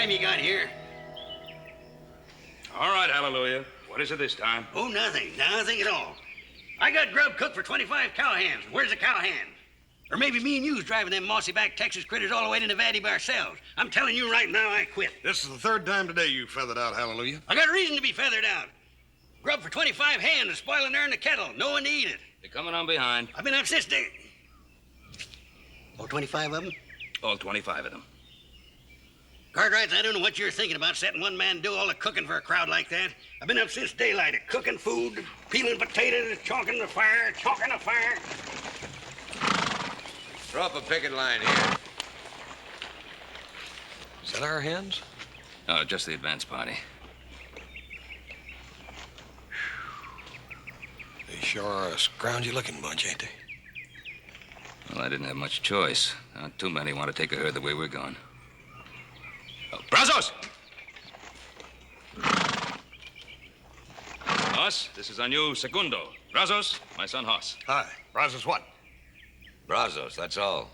time you got here. All right, hallelujah. What is it this time? Oh, nothing. Nothing at all. I got grub cooked for 25 cowhands. Where's the cowhands? Or maybe me and you's driving them mossy-backed Texas critters all the way to Nevada by ourselves. I'm telling you right now, I quit. This is the third time today you feathered out, hallelujah. I got a reason to be feathered out. Grub for 25 hands is spoiling there in the kettle. No one to eat it. They're coming on behind. I've been up since day. All 25 of them? All 25 of them. Cartwright, I don't know what you're thinking about, setting one man do all the cooking for a crowd like that. I've been up since daylight, cooking food, peeling potatoes, chalking the fire. Throw up a picket line here. Is that our hens? Oh, just the advance party. They sure are a scroungy-looking bunch, ain't they? Well, I didn't have much choice. Not too many want to take a herd the way we're going. Oh, Brazos! Hoss, this is our new segundo. Brazos, my son Hoss. Hi. Brazos what? Brazos, that's all.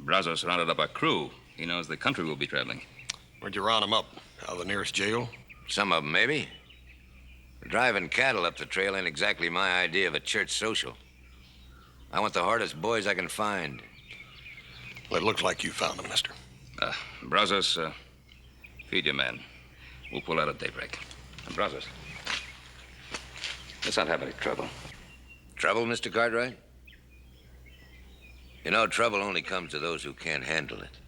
Brazos rounded up our crew. He knows the country we'll be traveling. Where'd you round them up? Out of the nearest jail? Some of them, maybe. Driving cattle up the trail ain't exactly my idea of a church social. I want the hardest boys I can find. Well, it looks like you found them, mister. Brazos, feed your men. We'll pull out at daybreak. And Brazos, let's not have any trouble. Trouble, Mr. Cartwright? You know, trouble only comes to those who can't handle it.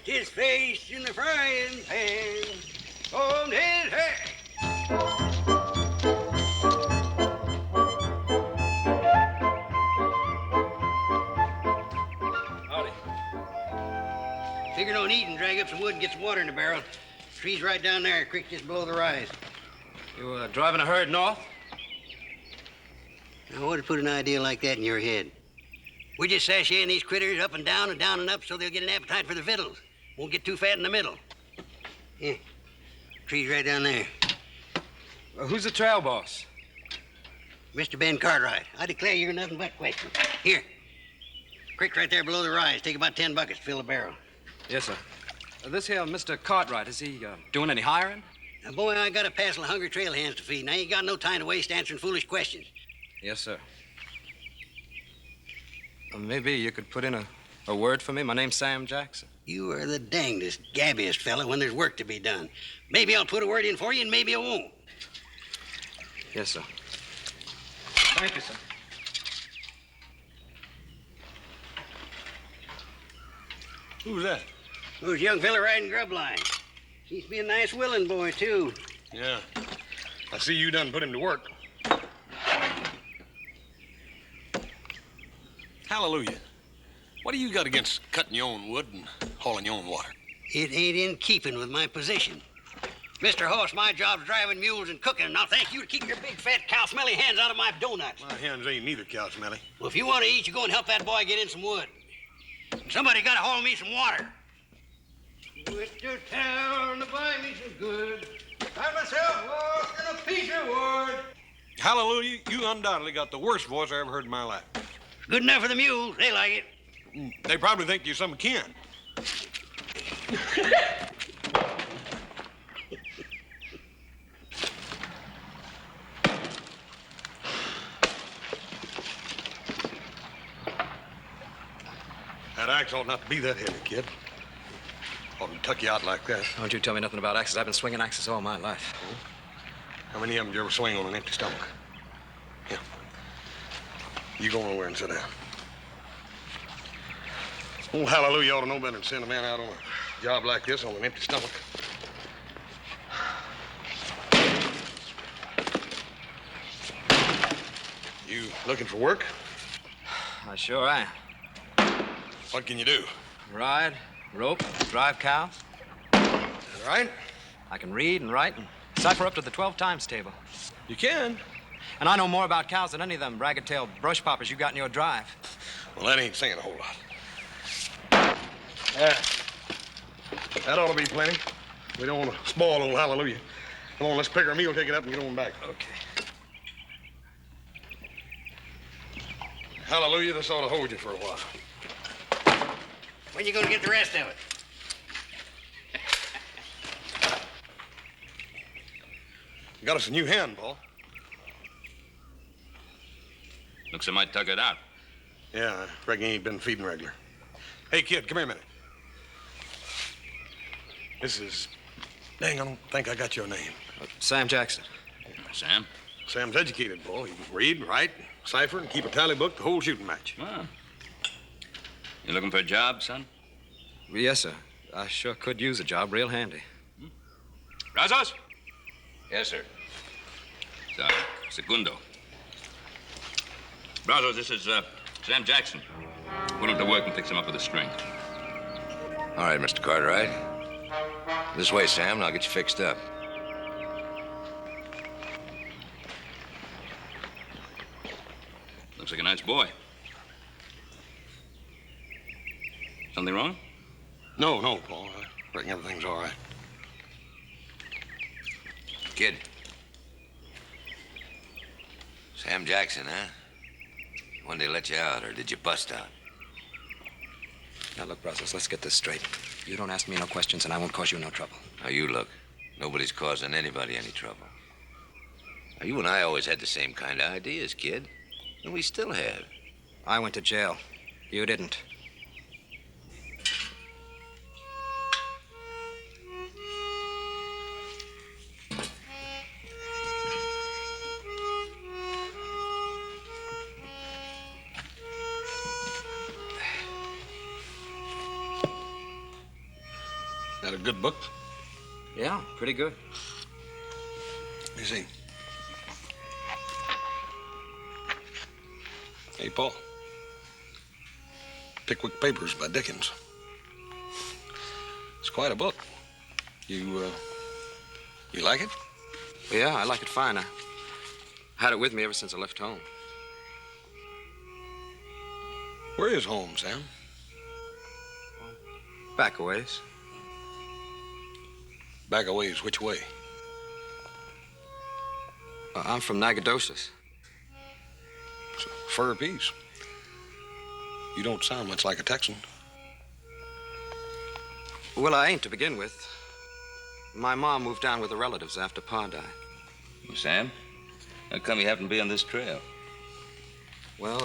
His face in the frying pan on his head. Howdy. Figured on eating, drag up some wood and get some water in the barrel. Tree's right down there, creek just below the rise. You driving a herd north? Now, what would put an idea like that in your head? We're just sashaying these critters up and down up so they'll get an appetite for the victuals. Won't get too fat in the middle. Yeah, tree's right down there. Well, who's the trail boss? Mr. Ben Cartwright. I declare you're nothing but questions. Here, creek right there below the rise. Take about 10 buckets to fill the barrel. Yes, sir. This here Mr. Cartwright, is he doing any hiring? Now, boy, I got a passel of hungry trail hands to feed, and I ain't got no time to waste answering foolish questions. Yes, sir. Maybe you could put in a word for me. My name's Sam Jackson. You are the dangdest, gabbiest fella when there's work to be done. Maybe I'll put a word in for you, and maybe I won't. Yes, sir. Thank you, sir. Who's that? Who's a young fella riding grub line? Seems to be a nice willing boy, too. Yeah. I see you done put him to work. Hallelujah. What do you got against cutting your own wood and hauling your own water? It ain't in keeping with my position. Mr. Hoss, my job's driving mules and cooking, and I'll thank you to keep your big, fat, cow-smelly hands out of my doughnuts. My hands ain't neither cow smelly. Well, if you want to eat, you go and help that boy get in some wood. Somebody got to haul me some water. Went to town to buy me some goods. Got myself lost in a piece of wood. Hallelujah, you undoubtedly got the worst voice I ever heard in my life. Good enough for the mules. They like it. They probably think you're some kin. That axe ought not to be that heavy, kid. Ought to tuck you out like that. Don't you tell me nothing about axes. I've been swinging axes all my life. How many of them did you ever swing on an empty stomach? Yeah. You go nowhere and sit down. Old Hallelujah ought to know better than send a man out on a job like this on an empty stomach. You looking for work? I sure am. What can you do? Ride, rope, drive cow. All right? I can read and write and cipher up to the 12 times table. You can. And I know more about cows than any of them ragged-tailed brush poppers you got in your drive. Well, that ain't saying a whole lot. Yeah. That ought to be plenty. We don't want to spoil old Hallelujah. Come on, let's pick our meal, take it up, and get on back. Okay. Hallelujah, this ought to hold you for a while. When you gonna get the rest of it? You got us a new hand, Paul. Looks like I might tuck it out. Yeah, I reckon he ain't been feeding regular. Hey, kid, come here a minute. This is... Dang, I don't think I got your name. Sam Jackson. Sam? Sam's educated, Paul. He can read, write, cipher, and keep a tally book the whole shooting match. Ah. You looking for a job, son? Well, yes, sir. I sure could use a job real handy. Brazos? Yes, sir. Segundo. Brazos, this is Sam Jackson. Put him to work and fix him up with a string. All right, Mr. Cartwright. This way, Sam, and I'll get you fixed up. Looks like a nice boy. Something wrong? No, Paul. I reckon everything's all right. Kid. Sam Jackson, huh? When did they let you out, or did you bust out? Now, look, Brazos, let's get this straight. You don't ask me no questions, and I won't cause you no trouble. Now, you look. Nobody's causing anybody any trouble. Now, you and I always had the same kind of ideas, kid. And we still have. I went to jail. You didn't. That a good book? Yeah, pretty good. Let me see. Hey, Paul. Pickwick Papers by Dickens. It's quite a book. You like it? Yeah, I like it fine. I had it with me ever since I left home. Where is home, Sam? Back a ways. Back a ways, which way? I'm from Nacogdoches. It's a fur piece. You don't sound much like a Texan. Well, I ain't to begin with. My mom moved down with her relatives after Pa died. Sam? How come you happen to be on this trail? Well,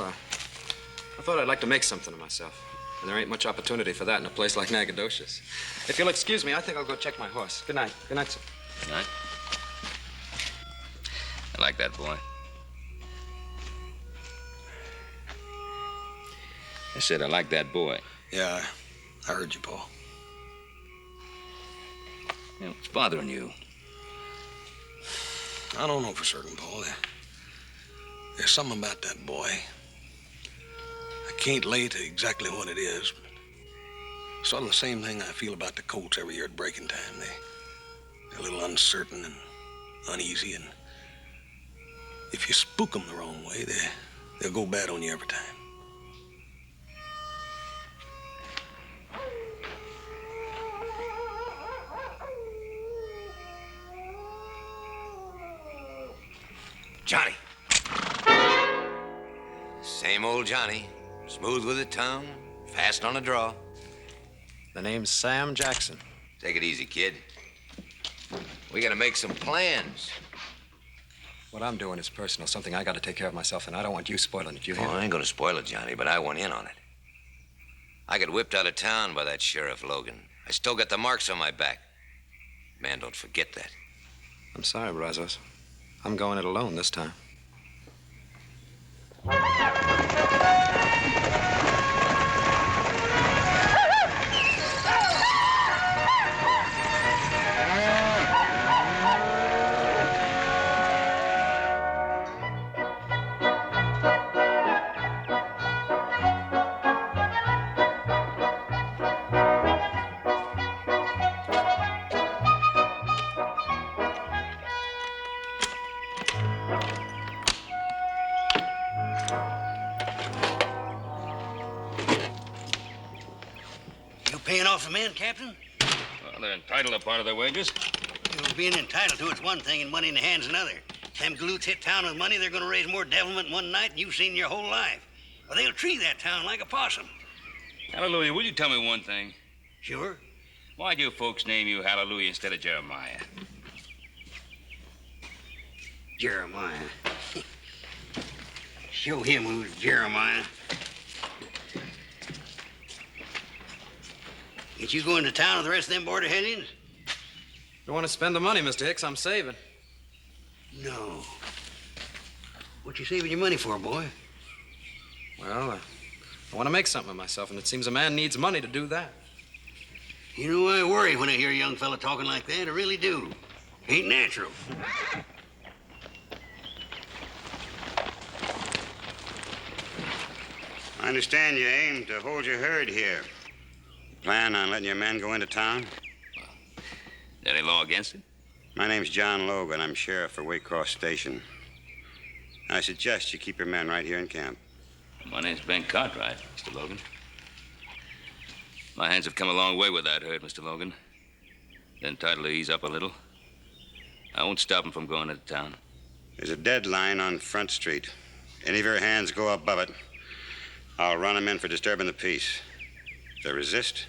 I thought I'd like to make something of myself. And there ain't much opportunity for that in a place like Nacogdoches. If you'll excuse me, I think I'll go check my horse. Good night. Good night, sir. Good night. I like that boy. I said I like that boy. Yeah, I heard you, Paul. You know, what's bothering you? I don't know for certain, Paul. There's something about that boy. I can't lay to exactly what it is, but sort of the same thing I feel about the colts every year at breaking time. They're a little uncertain and uneasy, and if you spook them the wrong way, they'll go bad on you every time. Johnny. Same old Johnny. Smooth with the tongue, fast on the draw. The name's Sam Jackson. Take it easy, kid. We gotta make some plans. What I'm doing is personal, something I gotta take care of myself, and I don't want you spoiling it. You hear? Oh, I ain't gonna spoil it, Johnny, but I want in on it. I got whipped out of town by that Sheriff Logan. I still got the marks on my back. Man, don't forget that. I'm sorry, Brazos. I'm going it alone this time. Paying off the men, Captain? Well, they're entitled to part of their wages. You know, being entitled to it's one thing and money in the hand's another. Them galoots hit town with money, they're going to raise more devilment in one night than you've seen in your whole life. Well, they'll treat that town like a possum. Hallelujah, will you tell me one thing? Sure. Why'd you folks name you Hallelujah instead of Jeremiah? Jeremiah. Show him who's Jeremiah. Ain't you going to town with the rest of them border Indians? You want to spend the money, Mr. Hicks, I'm saving. No. What you saving your money for, boy? Well, I want to make something of myself, and it seems a man needs money to do that. You know, I worry when I hear a young fella talking like that. I really do. Ain't natural. I understand you aim to hold your herd here. Plan on letting your men go into town? Is there any law against it? My name's John Logan. I'm sheriff for Waycross Station. I suggest you keep your men right here in camp. My name's Ben Cartwright, Mr. Logan. My hands have come a long way with that herd, Mr. Logan. They're entitled to ease up a little. I won't stop them from going into town. There's a deadline on Front Street. Any of your hands go above it, I'll run them in for disturbing the peace. If they resist,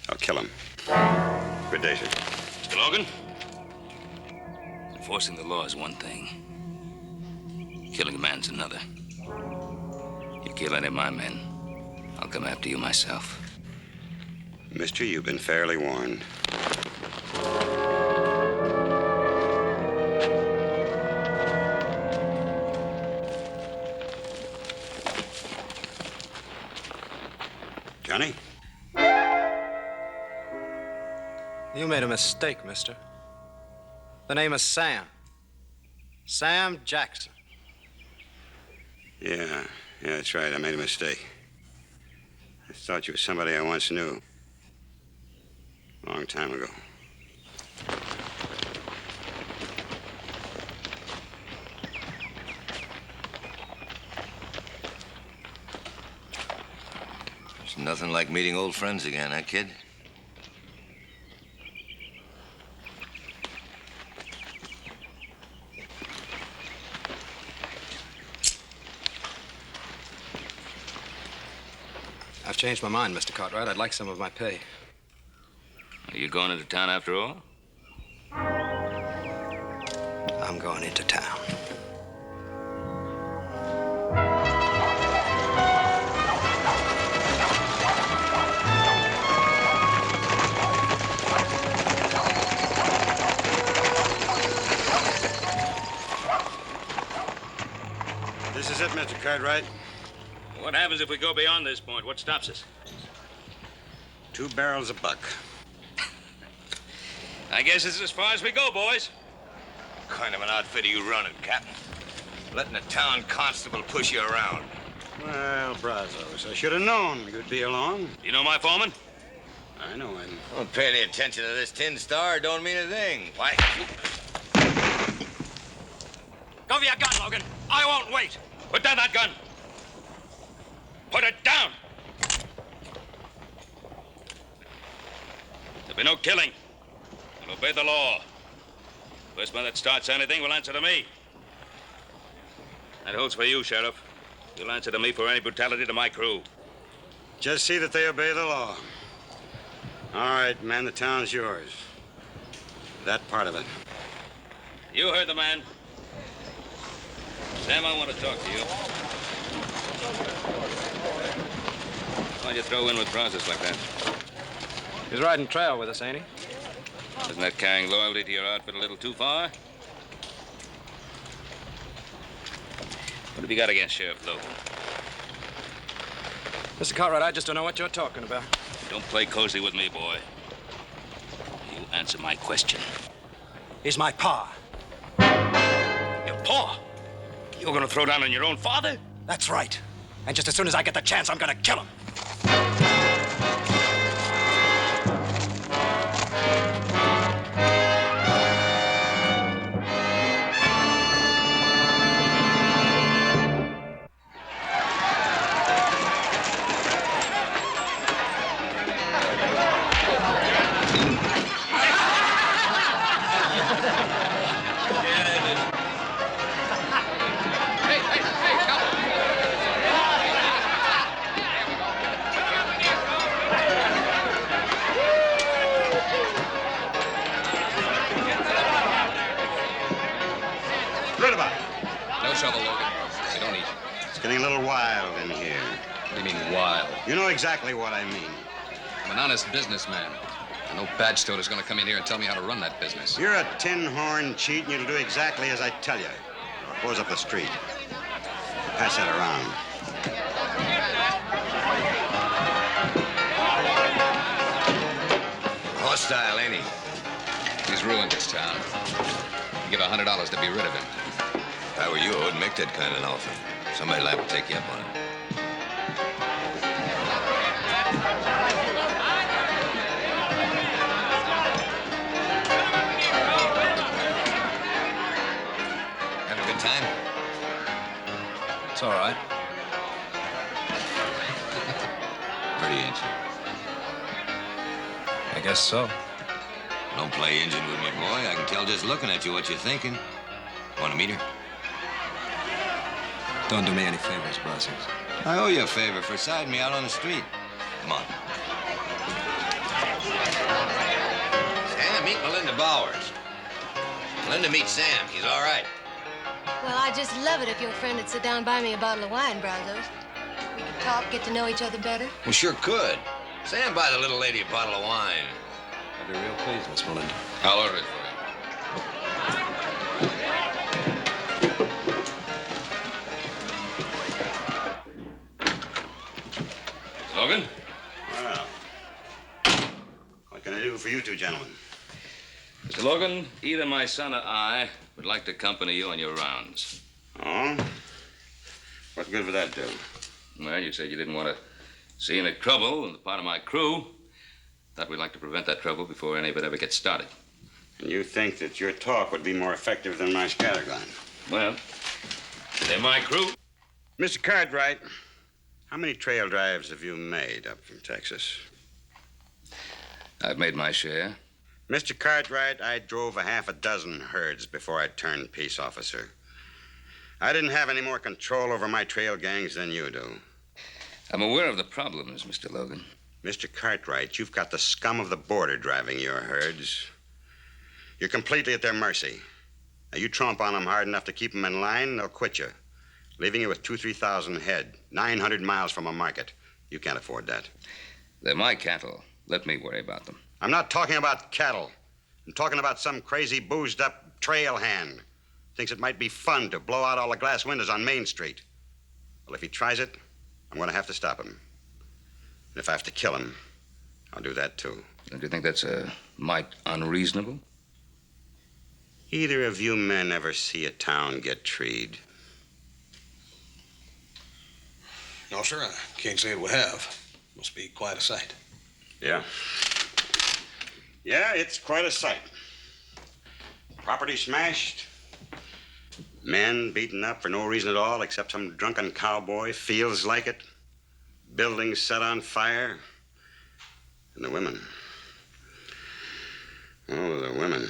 I'll kill them. Good day, sir. Mr. Logan, enforcing the law is one thing. Killing a man's another. You kill any of my men, I'll come after you myself. Mister, you've been fairly warned. Johnny? You made a mistake, mister. The name is Sam. Sam Jackson. Yeah, that's right. I made a mistake. I thought you were somebody I once knew. A long time ago. It's nothing like meeting old friends again, huh, kid? I've changed my mind, Mr. Cartwright. I'd like some of my pay. Are you going into town after all? I'm going into town. This is it, Mr. Cartwright. What happens if we go beyond this point? What stops us? 2 barrels a buck. I guess it's as far as we go, boys. What kind of an outfit are you running, Captain? Letting a town constable push you around. Well, Brazos, I should have known you'd be along. You know my foreman? I know him. Don't pay any attention to this tin star. Don't mean a thing. Why? Go for your gun, Logan. I won't wait. Put down that gun. Put it down. There'll be no killing. We'll obey the law. First man that starts anything will answer to me. That holds for you, Sheriff. You'll answer to me for any brutality to my crew. Just see that they obey the law. All right, man, the town's yours. That part of it. You heard the man. Sam, I want to talk to you. Why'd you throw in with Brazos like that? He's riding trail with us, ain't he? Isn't that carrying loyalty to your outfit a little too far? What have you got against Sheriff Logan? Mr. Cartwright, I just don't know what you're talking about. Don't play cozy with me, boy. You answer my question. He's my pa. Your paw? You're gonna throw down on your own father? That's right. And just as soon as I get the chance, I'm gonna kill him. You know exactly what I mean. I'm an honest businessman. And no badge toter's gonna come in here and tell me how to run that business. You're a tin-horn cheat, and you'll do exactly as I tell you. Or it goes up the street. Pass that around. Hostile, ain't he? He's ruined this town. You give $100 to be rid of him. If I were you, I wouldn't make that kind of an offer. Somebody'll have to take you up on it. Have a good time? It's all right. Pretty, ain't you? I guess so. Don't play Injun with me, boy. I can tell just looking at you what you're thinking. Want to meet her? Don't do me any favors, Brazos. I owe you a favor for siding me out on the street. Come on. Sam, meet Melinda Bowers. Melinda, meet Sam. He's all right. Well, I'd just love it if your friend would sit down and buy me a bottle of wine, Brazos. We could talk, get to know each other better. We sure could. Sam, buy the little lady a bottle of wine. I'd be real pleased, Miss Melinda. I'll order it for you. Logan? Well, what can I do for you two gentlemen? Mr. Logan, either my son or I would like to accompany you on your rounds. Oh? What good would that do? Well, you said you didn't want to see any trouble on the part of my crew. Thought we'd like to prevent that trouble before any of it ever gets started. And you think that your talk would be more effective than my scattergun? Well, they're my crew. Mr. Cartwright, how many trail drives have you made up from Texas? I've made my share. Mr. Cartwright, I drove a half a dozen herds before I turned peace officer. I didn't have any more control over my trail gangs than you do. I'm aware of the problems, Mr. Logan. Mr. Cartwright, you've got the scum of the border driving your herds. You're completely at their mercy. Now, you tromp on them hard enough to keep them in line, they'll quit you, leaving you with 2,000-3,000 head, 900 miles from a market. You can't afford that. They're my cattle. Let me worry about them. I'm not talking about cattle. I'm talking about some crazy, boozed-up trail hand. Thinks it might be fun to blow out all the glass windows on Main Street. Well, if he tries it, I'm going to have to stop him. And if I have to kill him, I'll do that, too. Don't you think that's a mite unreasonable? Either of you men ever see a town get treed? No, sir, I can't say it we have. Must be quite a sight. Yeah. Yeah, it's quite a sight. Property smashed. Men beaten up for no reason at all except some drunken cowboy feels like it. Buildings set on fire. And the women. Oh, the women.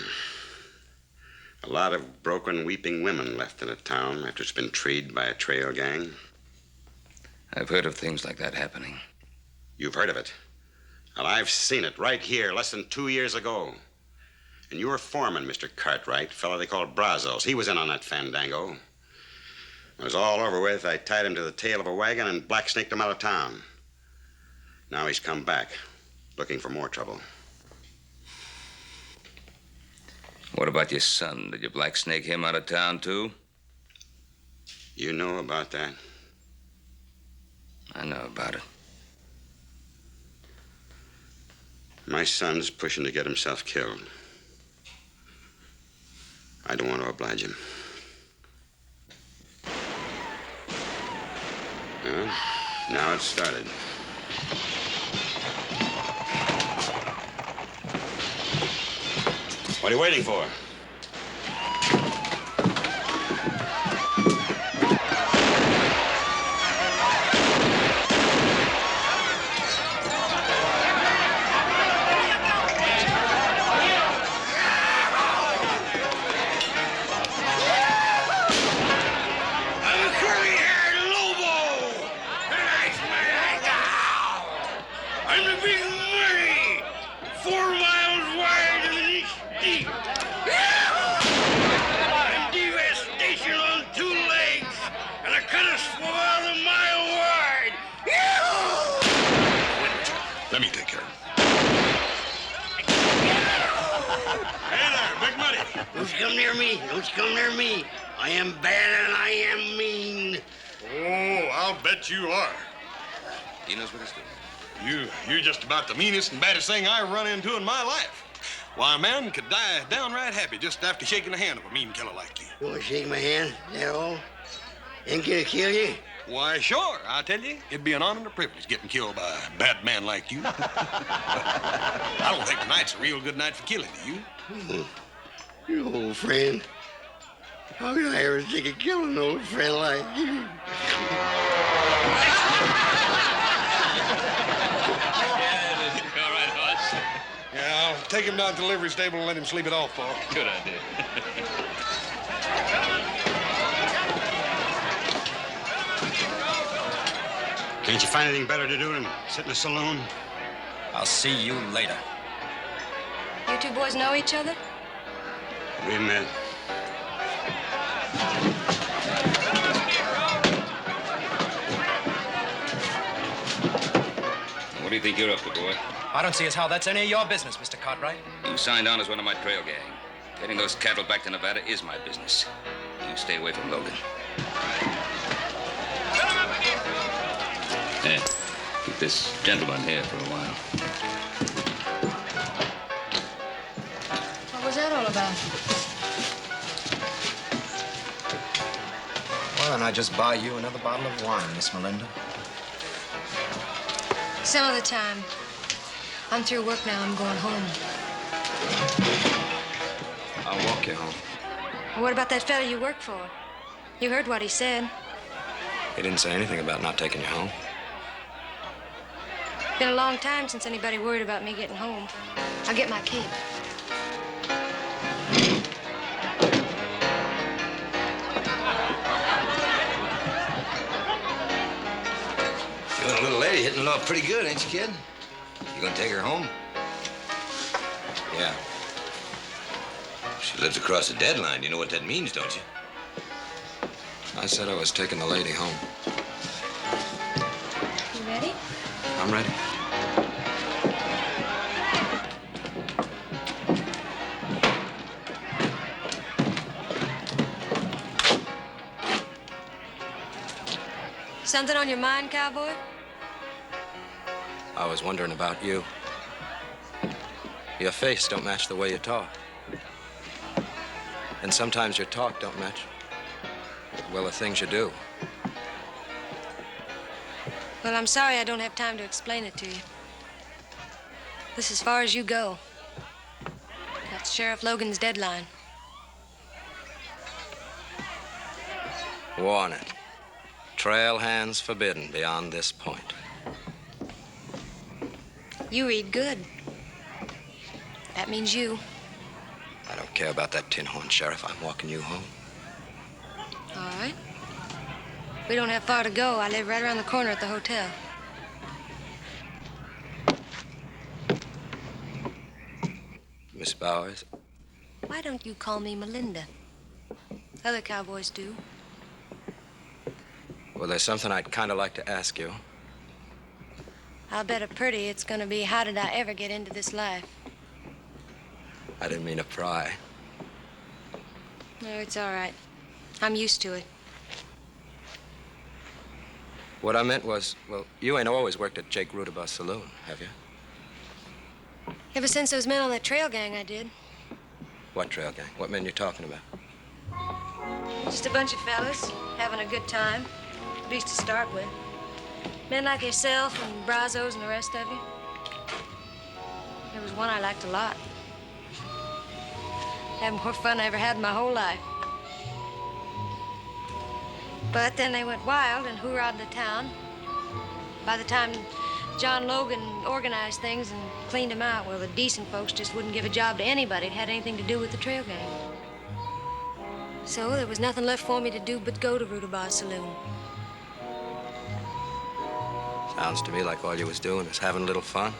A lot of broken, weeping women left in a town after it's been treed by a trail gang. I've heard of things like that happening. You've heard of it. Well, I've seen it right here less than 2 years ago. And your foreman, Mr. Cartwright, fellow they called Brazos, he was in on that fandango. When it was all over with, I tied him to the tail of a wagon and black-snaked him out of town. Now he's come back, looking for more trouble. What about your son? Did you black snake him out of town, too? You know about that? I know about it. My son's pushing to get himself killed. I don't want to oblige him. Well, now it's started. What are you waiting for? Let me take care of Don't you come near me. Don't you come near me. I am bad and I am mean. Oh, I'll bet you are. He knows what he's doing. You're just about the meanest and baddest thing I run into in my life. Why, a man could die downright happy just after shaking the hand of a mean killer like you. You want to shake my hand? Is that all? Ain't gonna kill you? Why, sure, I tell you, it'd be an honor and a privilege getting killed by a bad man like you. I don't think tonight's a real good night for killing, do you? You old friend. How can I ever think of killing an old friend like you? All right, Hoss. Yeah, I'll take him down to the livery stable and let him sleep it off, Paul. Good idea. Can't you find anything better to do than sit in a saloon? I'll see you later. You two boys know each other? We met. What do you think you're up to, boy? I don't see as how that's any of your business, Mr. Cartwright. You signed on as one of my trail gang. Getting those cattle back to Nevada is my business. You stay away from Logan. Hey, keep this gentleman here for a while. What was that all about? Well, then I just buy you another bottle of wine, Miss Melinda. Some other time. I'm through work now. I'm going home. I'll walk you home. Well, what about that fella you work for? You heard what he said. He didn't say anything about not taking you home. Been a long time since anybody worried about me getting home. I'll get my cape. You and a little lady hitting it off pretty good, ain't you, kid? You gonna take her home? Yeah. She lives across the deadline. You know what that means, don't you? I said I was taking the lady home. You ready? I'm ready. Something on your mind, cowboy? I was wondering about you. Your face don't match the way you talk. And sometimes your talk don't match, well, the things you do. Well, I'm sorry I don't have time to explain it to you. This is as far as you go. That's Sheriff Logan's deadline. Warning. Trail hands forbidden beyond this point. You read good. That means you. I don't care about that tin horn, Sheriff. I'm walking you home. All right. We don't have far to go. I live right around the corner at the hotel. Miss Bowers, Why don't you call me Melinda? Other cowboys do. well, there's something I'd kind of like to ask you. I'll bet a pretty it's gonna be, how did I ever get into this life? I didn't mean to pry. No, it's all right. I'm used to it. What I meant was, well, you ain't always worked at Jake Rudaba's saloon, have you? Ever since those men on that trail gang, I did. What trail gang? What men you talking about? Just a bunch of fellas having a good time, at least to start with. Men like yourself and Brazos and the rest of you. There was one I liked a lot. Had more fun I ever had in my whole life. But then they went wild and hoorah'd the town. By the time John Logan organized things and cleaned them out, well, the decent folks just wouldn't give a job to anybody that had anything to do with the trail gang. So there was nothing left for me to do but go to Rudaba's saloon. Sounds to me like all you was doing is having a little fun.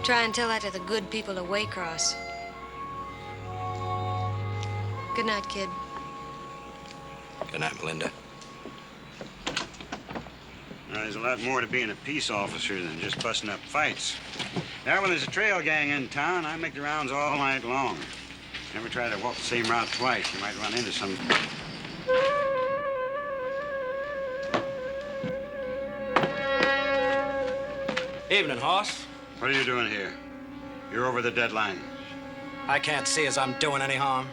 Try and tell that to the good people of Waycross. Good night, kid. Good night, Melinda. There's a lot more to being a peace officer than just busting up fights. Now, when there's a trail gang in town, I make the rounds all night long. Never try to walk the same route twice. You might run into some... Evening, Hoss. What are you doing here? You're over the deadline. I can't see as I'm doing any harm.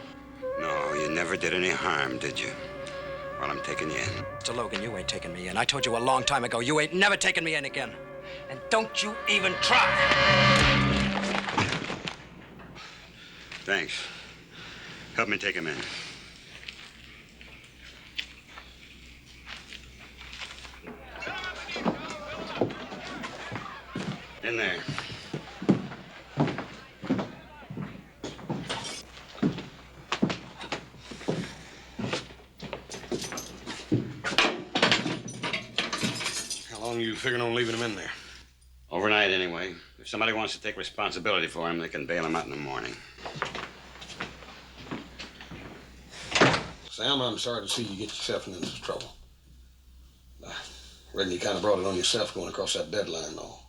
No, you never did any harm, did you? Well, I'm taking you in. Mr. Logan, you ain't taking me in. I told you a long time ago, you ain't never taking me in again. And don't you even try. Thanks. Help me take him in. In there. How long are you figuring on leaving him in there? Overnight, anyway. If somebody wants to take responsibility for him, they can bail him out in the morning. Sam, I'm sorry to see you get yourself into this trouble. I reckon you kind of brought it on yourself going across that deadline and all.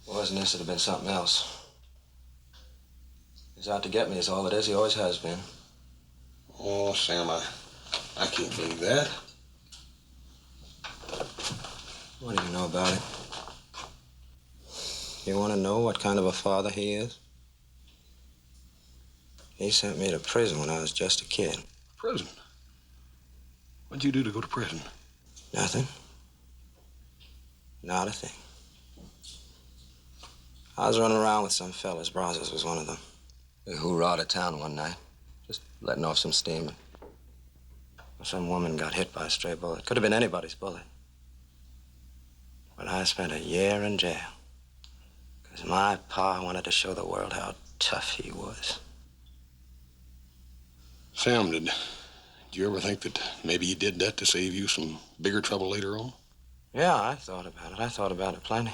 Wasn't this, it'd have been something else. He's out to get me is all it is. He always has been. Oh, Sam, I can't believe that. What do you know about it? You want to know what kind of a father he is? He sent me to prison when I was just a kid. Prison? What'd you do to go to prison? Nothing. Not a thing. I was running around with some fellas. Brazos was one of them. We hoorah'd to town one night, just letting off some steam. Some woman got hit by a stray bullet. Could have been anybody's bullet. But I spent a year in jail. Because my pa wanted to show the world how tough he was. Sam, did you ever think that maybe he did that to save you some bigger trouble later on? Yeah, I thought about it. I thought about it plenty.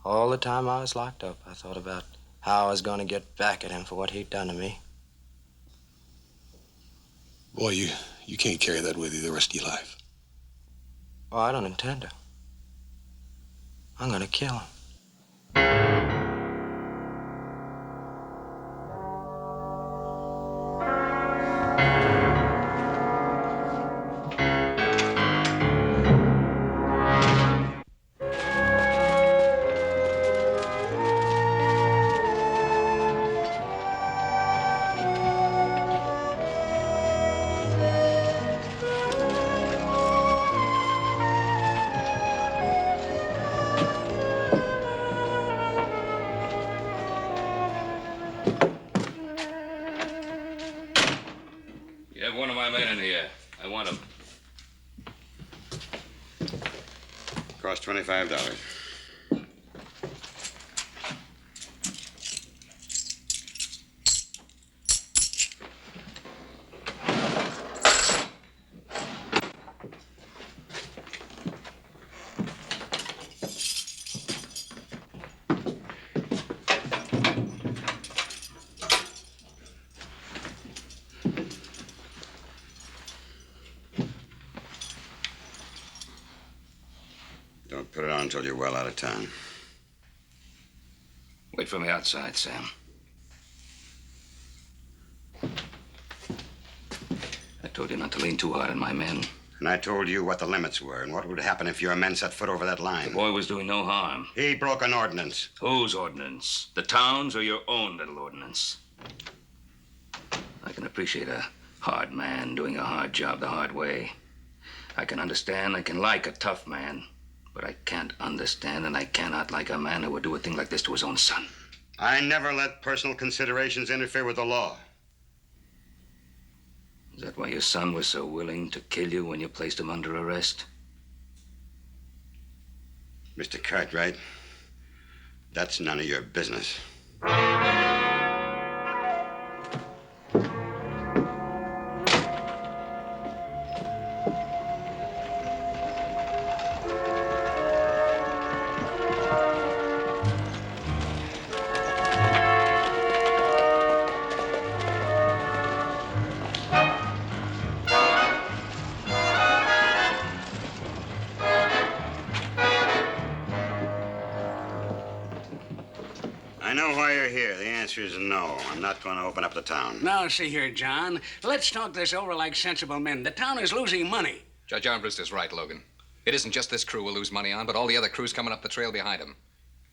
All the time I was locked up, I thought about how I was going to get back at him for what he'd done to me. Boy, you can't carry that with you the rest of your life. Oh, I don't intend to. I'm going to kill him. One of my men in here. I want him. Cost $25. Put it on until you're well out of town. Wait for me outside, Sam. I told you not to lean too hard on my men. And I told you what the limits were and what would happen if your men set foot over that line. The boy was doing no harm. He broke an ordinance. Whose ordinance? The town's or your own little ordinance? I can appreciate a hard man doing a hard job the hard way. I can understand, I can like a tough man. But I can't understand and I cannot like a man who would do a thing like this to his own son. I never let personal considerations interfere with the law. Is that why your son was so willing to kill you when you placed him under arrest? Mr. Cartwright, that's none of your business. Is no. I'm not going to open up the town. Now, see here, John. Let's talk this over like sensible men. The town is losing money. Judge Armbruster is right, Logan. It isn't just this crew we'll lose money on, but all the other crews coming up the trail behind them.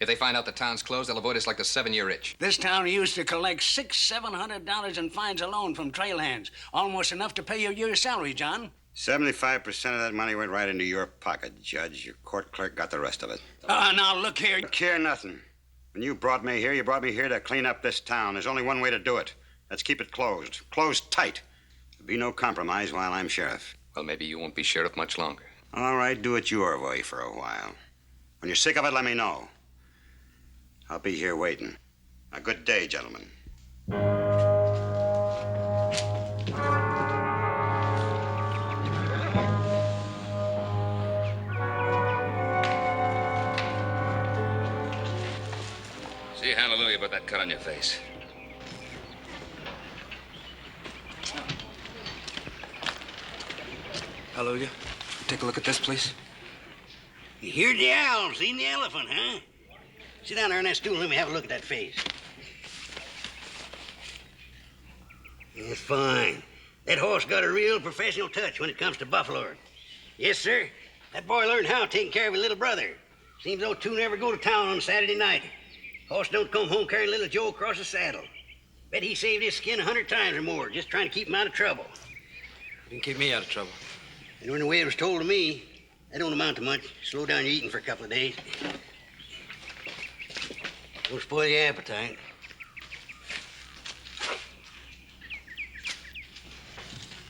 If they find out the town's closed, they'll avoid us like the 7-year itch. This town used to collect $600-700 in fines alone from trail hands. Almost enough to pay your year's salary, John. 75% of that money went right into your pocket, Judge. Your court clerk got the rest of it. Now, look here. Look here, nothing. When you brought me here to clean up this town. There's only one way to do it. Let's keep it closed. Closed tight. There'll be no compromise while I'm sheriff. Well, maybe you won't be sheriff much longer. All right, do it your way for a while. When you're sick of it, let me know. I'll be here waiting. A good day, gentlemen. Say hallelujah about that cut on your face. Hallelujah. Take a look at this, please. You heard the owl, seen the elephant, huh? Sit down there on that stool and let me have a look at that face. That's fine. That horse got a real professional touch when it comes to buffaloing. Yes, sir. That boy learned how taking care of his little brother. Seems those two never go to town on Saturday night. Horse don't come home carrying little Joe across the saddle. Bet he saved his skin 100 times or more just trying to keep him out of trouble. You can keep me out of trouble. And when the way it was told to me, that don't amount to much. Slow down your eating for a couple of days. Don't spoil your appetite.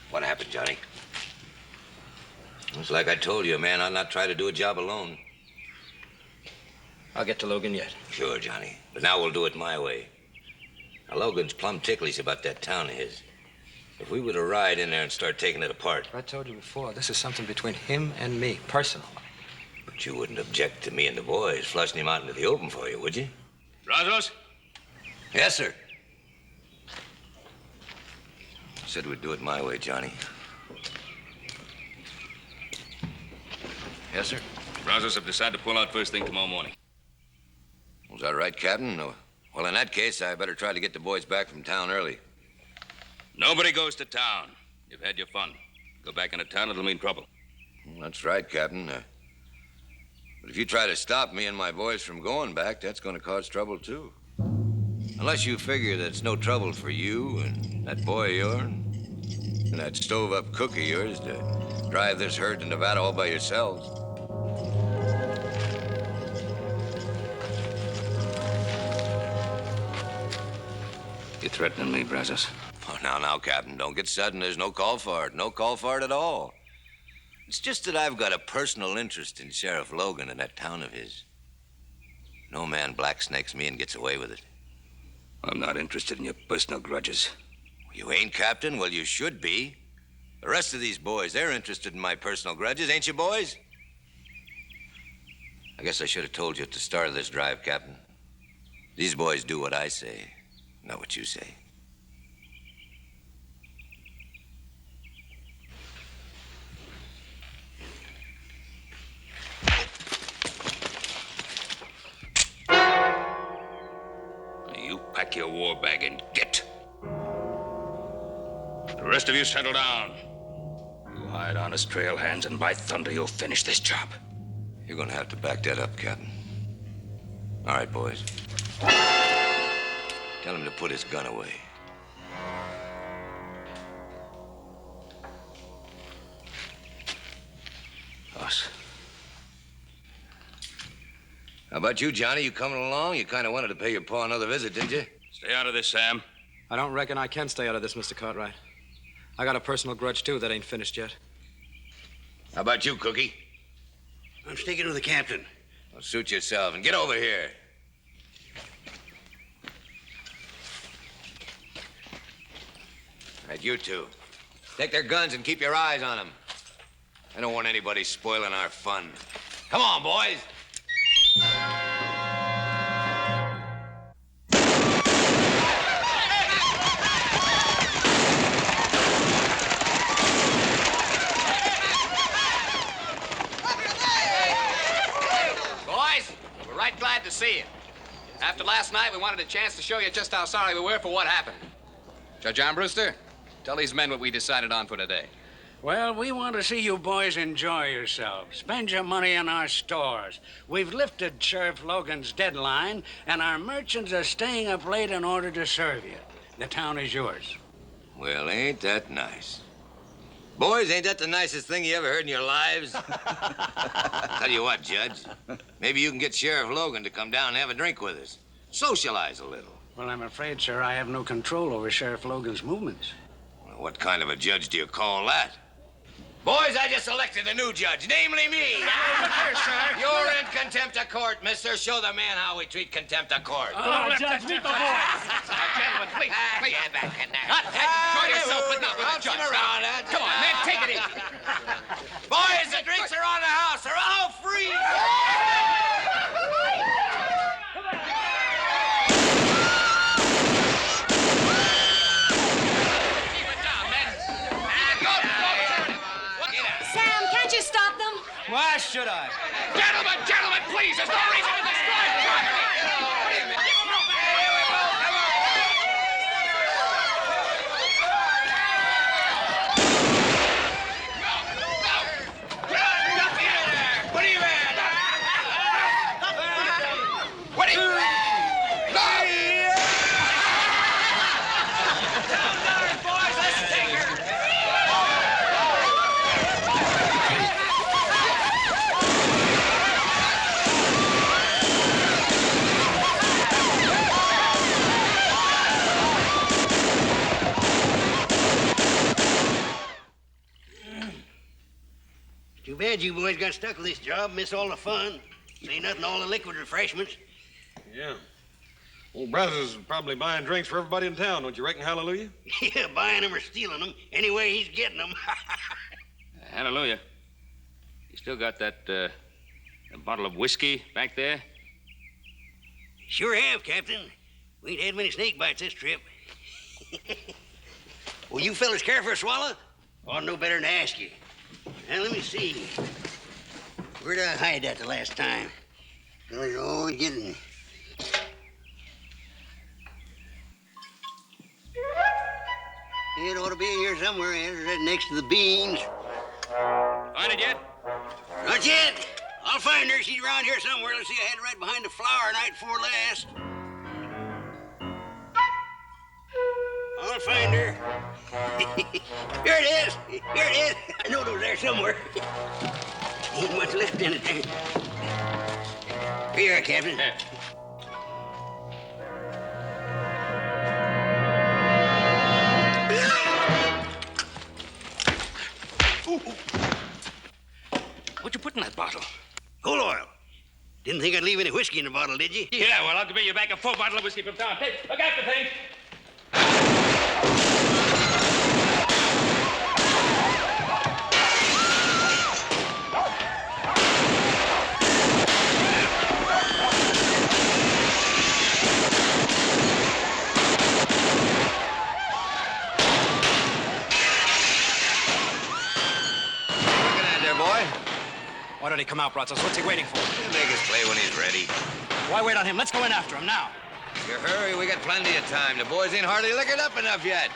What happened, Johnny? It's like I told you, man, I'll not try to do a job alone. I'll get to Logan yet. Sure, Johnny. But now we'll do it my way. Now, Logan's plumb ticklish about that town of his. If we were to ride in there and start taking it apart. I told you before, this is something between him and me, personal. But you wouldn't object to me and the boys flushing him out into the open for you, would you? Brazos? Yes, sir. Said we'd do it my way, Johnny. Yes, sir. Brazos have decided to pull out first thing tomorrow morning. Was that right, Captain? Well, in that case, I better try to get the boys back from town early. Nobody goes to town. You've had your fun. Go back into town, it'll mean trouble. Well, that's right, Captain. But if you try to stop me and my boys from going back, that's going to cause trouble, too. Unless you figure that it's no trouble for you and that boy of yours and that stove-up cook of yours to drive this herd to Nevada all by yourselves. You threatening me, Brazos? Oh, now, Captain, don't get sudden. There's no call for it. No call for it at all. It's just that I've got a personal interest in Sheriff Logan and that town of his. No man blacksnakes me and gets away with it. I'm not interested in your personal grudges. You ain't, Captain? Well, you should be. The rest of these boys, they're interested in my personal grudges, ain't you, boys? I guess I should have told you at the start of this drive, Captain. These boys do what I say, not what you say. rest of you settle down. You hired honest trail hands, and by thunder, you'll finish this job. You're gonna have to back that up, Captain. All right, boys. Tell him to put his gun away. Boss. How about you, Johnny? You coming along? You kind of wanted to pay your pa another visit, didn't you? Stay out of this, Sam. I don't reckon I can stay out of this, Mr. Cartwright. I got a personal grudge, too, that ain't finished yet. How about you, Cookie? I'm sticking with the captain. Well, suit yourself and get over here. All right, you two. Take their guns and keep your eyes on them. I don't want anybody spoiling our fun. Come on, boys. Boys, we're right glad to see you. After last night, we wanted a chance to show you just how sorry we were for what happened. Judge Armbruster, tell these men what we decided on for today. Well, we want to see you boys enjoy yourselves. Spend your money in our stores. We've lifted Sheriff Logan's deadline, and our merchants are staying up late in order to serve you. The town is yours. Well, ain't that nice? Boys, ain't that the nicest thing you ever heard in your lives? Tell you what, Judge. Maybe you can get Sheriff Logan to come down and have a drink with us. Socialize a little. Well, I'm afraid, sir, I have no control over Sheriff Logan's movements. Well, what kind of a judge do you call that? Boys, I just elected a new judge, namely me. Look here, sir. You're in contempt of court, mister. Show the man how we treat contempt of court. Oh, Judge, meet the boys. Gentlemen, please, please. Get back in there. Enjoy yourself, but not with the judge. Around, Come on, man, take it easy. Boys, the drinks are on the house. They're all free. Keep it down, men. Sam, can't you stop them? Why should I? Gentlemen, please, there's no reason to destroy the property. Wait a minute. Too bad you boys got stuck with this job. Miss all the fun. Say nothing, all the liquid refreshments. Yeah. Old Brazos is probably buying drinks for everybody in town, don't you reckon, Hallelujah? Yeah, buying them or stealing them. Anyway, he's getting them. Hallelujah. You still got that bottle of whiskey back there? Sure have, Captain. We ain't had many snake bites this trip. Well, you fellas care for a swallow? Ought to know better than to ask you. Now, let me see. Where'd I hide that the last time? I was always getting... It ought to be in here somewhere, right next to the beans. Find it yet? Not yet. I'll find her. She's around here somewhere. Let's see, I had her right behind the flower night before last. I'll find her. Here it is. Here it is. I know it was there somewhere. Ain't much left in it there. Here you are, Captain. Yeah. What'd you put in that bottle? Coal oil. Didn't think I'd leave any whiskey in the bottle, did you? Yeah, well, I'll give you back a full bottle of whiskey from town. Hey, look after things. Why don't he come out, Brazos? What's he waiting for? He'll make us play when he's ready. Why wait on him? Let's go in after him now. You hurry, we got plenty of time. The boys ain't hardly liquored up enough yet.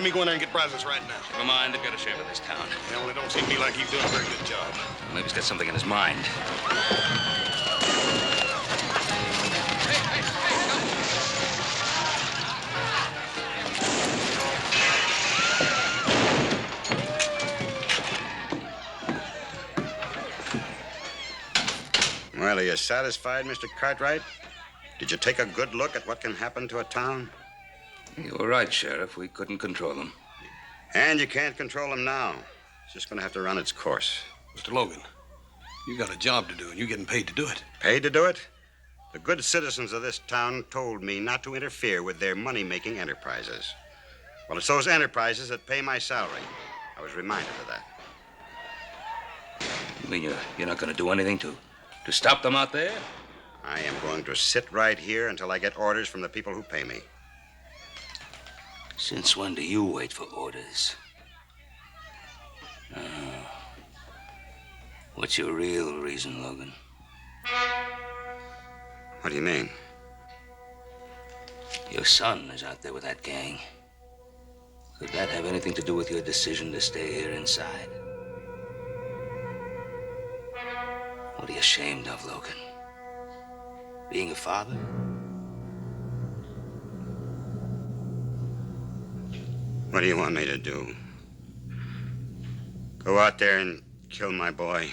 let me go in there and get Brazos right now. Never mind, they've got a share of this town. Hell, it don't seem to me like he's doing a very good job. Maybe he's got something in his mind. Well, are you satisfied, Mr. Cartwright? Did you take a good look at what can happen to a town? You were right, Sheriff. We couldn't control them. And you can't control them now. It's just going to have to run its course. Mr. Logan, you got a job to do, and you're getting paid to do it. Paid to do it? The good citizens of this town told me not to interfere with their money-making enterprises. Well, it's those enterprises that pay my salary. I was reminded of that. You mean you're not going to do anything to stop them out there? I am going to sit right here until I get orders from the people who pay me. Since when do you wait for orders? What's your real reason, Logan? What do you mean? Your son is out there with that gang. Could that have anything to do with your decision to stay here inside? What are you ashamed of, Logan? Being a father? What do you want me to do? Go out there and kill my boy?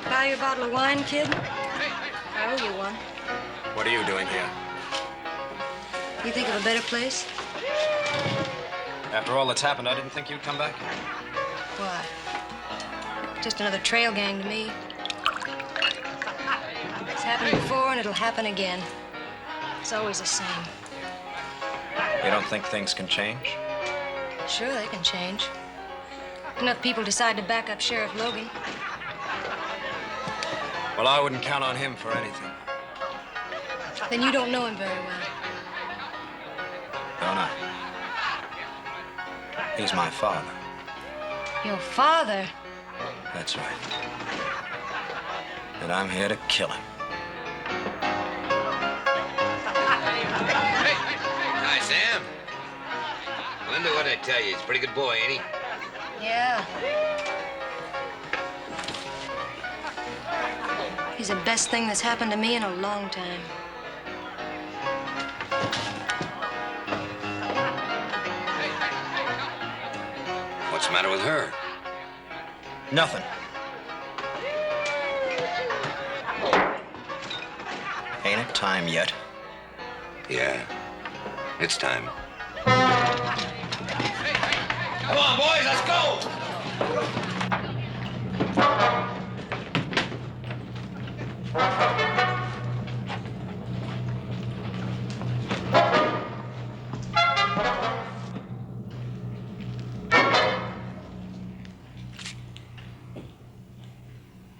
Buy your bottle of wine, kid? I owe you one. What are you doing here? You think of a better place? After all that's happened, I didn't think you'd come back here. Why? Just another trail gang to me. It's happened before and it'll happen again. It's always the same. You don't think things can change? Sure, they can change. Enough people decide to back up Sheriff Logan. Well, I wouldn't count on him for anything. Then you don't know him very well. Don't I? He's my father. Your father? That's right. And I'm here to kill him. Hi, Sam. Wonder what I tell you. He's a pretty good boy, ain't he? Yeah. He's the best thing that's happened to me in a long time. What's the matter with her? Nothing. Ain't it time yet? Yeah, it's time. Come on, boys, let's go!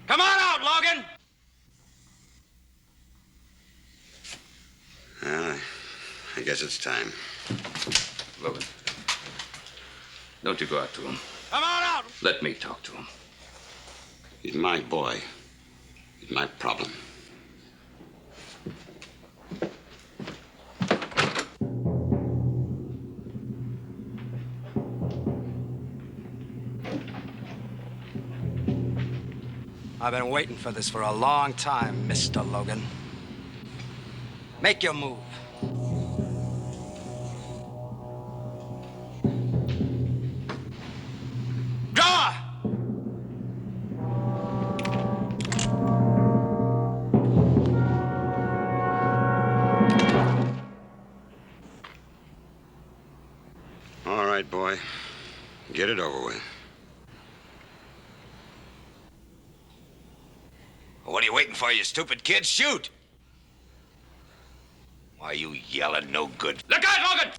Come on out, Logan! I guess it's time. Logan, don't you go out to him. Come on out! Let me talk to him. He's my boy. He's my problem. I've been waiting for this for a long time, Mr. Logan. Make your move. Draw! All right, boy. Get it over with. What are you waiting for, you stupid kid? Shoot! Why are you yelling no good? Look out, Logan!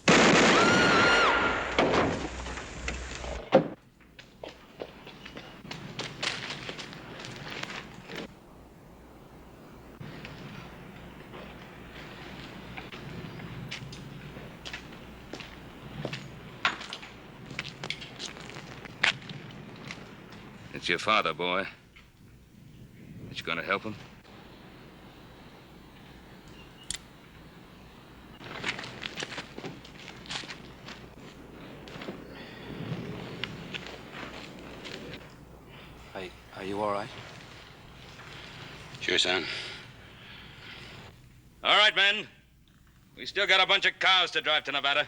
It's your father, boy. But you gonna help him? Are you all right? Sure, son. All right, men. We still got a bunch of cows to drive to Nevada.